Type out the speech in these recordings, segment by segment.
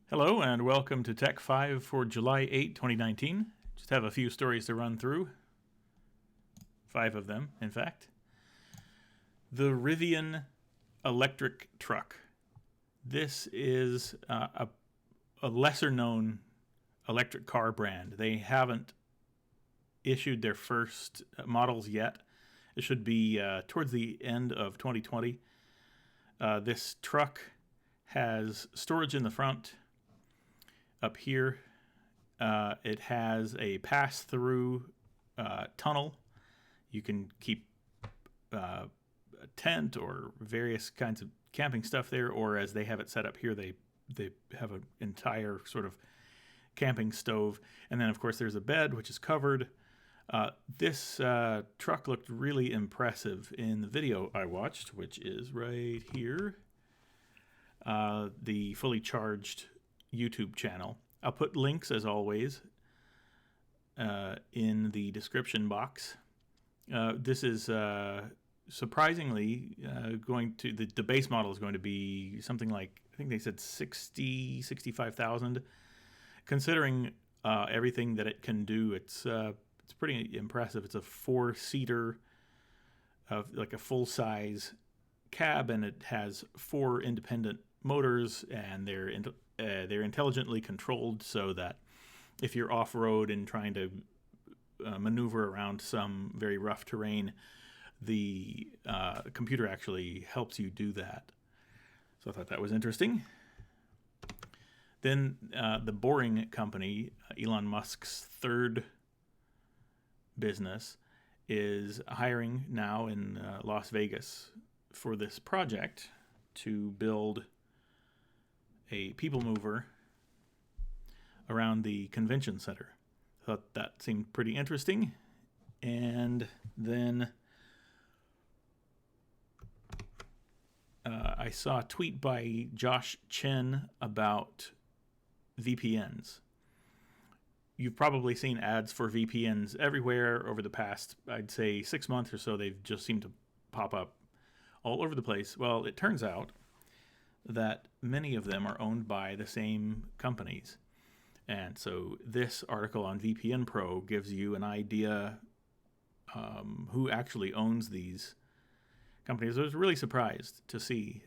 Hello and welcome to Tech 5 for July 8, 2019. Just have a few stories to run through. 5 of them, in fact. The Rivian electric truck. This is a lesser known electric car brand. They haven't issued their first models yet. It should be towards the end of 2020. This truck has storage in the front. Up here, it has a pass-through tunnel. You can keep a tent or various kinds of camping stuff there, or as they have it set up here, they have an entire sort of camping stove. And then, of course, there's a bed, which is covered. This truck looked really impressive in the video I watched, which is right here. The fully charged YouTube channel. I'll put links, as always, in the description box. This is surprisingly going to, the base model is going to be something like, I think they said 65,000. Considering everything that it can do, it's pretty impressive. It's a 4-seater, like a full-size cab, and it has 4 independent motors, and they're intelligently controlled so that if you're off-road and trying to maneuver around some very rough terrain, the computer actually helps you do that. So I thought that was interesting. Then the Boring Company, Elon Musk's third business, is hiring now in Las Vegas for this project to build a people mover around the convention center. Thought that seemed pretty interesting. And then I saw a tweet by Josh Chen about VPNs. You've probably seen ads for VPNs everywhere over the past, I'd say, 6 months or so. They've just seemed to pop up all over the place. Well, it turns out that many of them are owned by the same companies. And so this article on VPN Pro gives you an idea who actually owns these companies. I was really surprised to see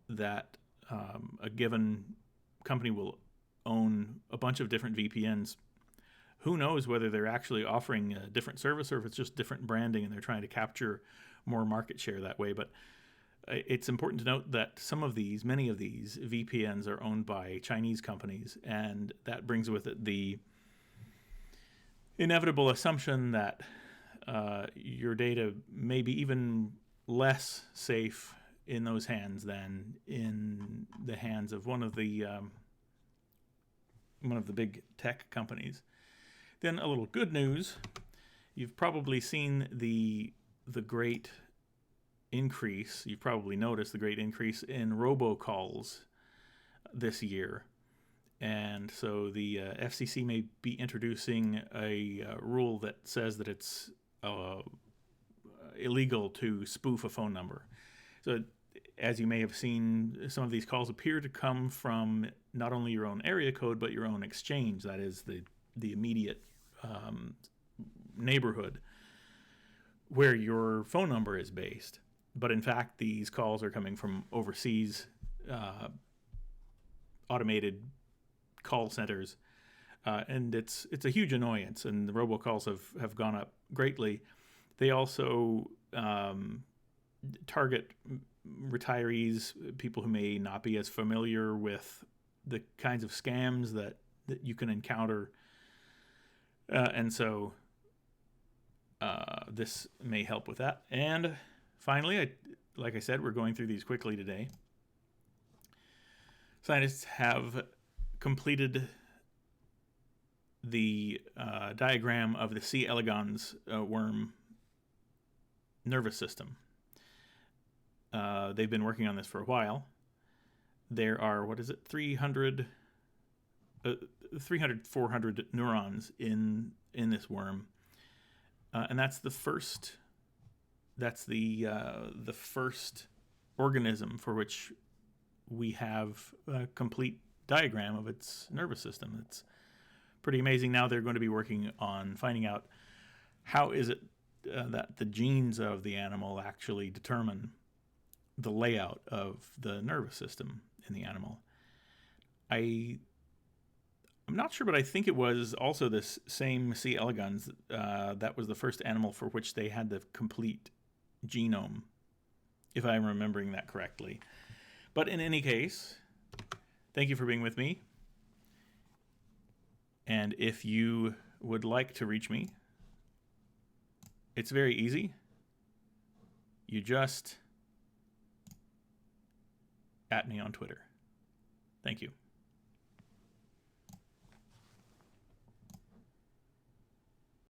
that a given company will own a bunch of different VPNs. Who knows whether they're actually offering a different service or if it's just different branding and they're trying to capture more market share that way. But it's important to note that many of these VPNs are owned by Chinese companies, and that brings with it the inevitable assumption that your data may be even less safe in those hands than in the hands of one of the big tech companies. Then a little good news: you've probably seen the great increase. You've probably noticed the great increase in robocalls this year. And so the FCC may be introducing a rule that says that it's illegal to spoof a phone number. So as you may have seen, some of these calls appear to come from not only your own area code, but your own exchange, that is the immediate neighborhood where your phone number is based. But in fact, these calls are coming from overseas automated call centers, and it's a huge annoyance. And the robocalls have gone up greatly. They also target retirees, people who may not be as familiar with the kinds of scams that you can encounter, and so this may help with that. And finally, like I said, we're going through these quickly today. Scientists have completed the diagram of the C.Elegans worm nervous system. They've been working on this for a while. There are, 400 neurons in this worm. And that's the first organism for which we have complete diagram of its nervous system. It's pretty amazing. Now they're going to be working on finding out how is it that the genes of the animal actually determine the layout of the nervous system in the animal. I'm not sure, but I think it was also this same C.Elegans that was the first animal for which they had the complete genome, if I'm remembering that correctly. But in any case, thank you for being with me. And if you would like to reach me, it's very easy. You just @ me on Twitter. Thank you.